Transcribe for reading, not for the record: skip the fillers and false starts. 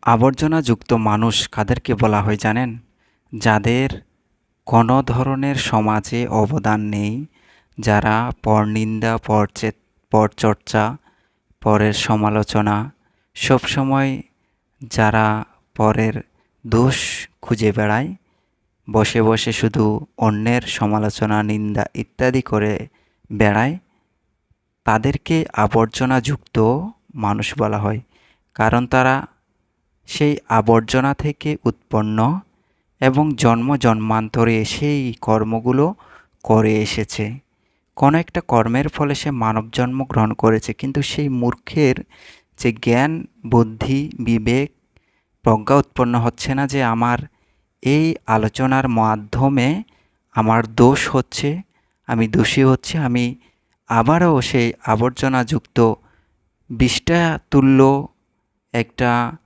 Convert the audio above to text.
আবর্জনাযুক্ত মানুষ কাদেরকে বলা হয় জানেন? যাদের কোনো ধরনের সমাজে অবদান নেই, যারা পরনিন্দা, পরচর্চা, পরের সমালোচনা, সবসময় যারা পরের দোষ খুঁজে বেড়ায়, বসে বসে শুধু অন্যের সমালোচনা, নিন্দা ইত্যাদি করে বেড়ায়, তাদেরকে আবর্জনাযুক্ত মানুষ বলা হয়। কারণ তারা সেই আবর্জনা থেকে উৎপন্ন এবং জন্ম জন্মান্তরে সেই কর্মগুলো করে এসেছে। কোনো একটা কর্মের ফলে সে মানব জন্ম গ্রহণ করেছে, কিন্তু সেই মূর্খের যে জ্ঞান, বুদ্ধি, বিবেক, প্রজ্ঞা উৎপন্ন হচ্ছে না যে আমার এই আলোচনার মাধ্যমে আমার দোষ হচ্ছে, আমি হচ্ছে, আমি আবারও সেই আবর্জনাযুক্ত বিষ্ঠা তুল্য একটা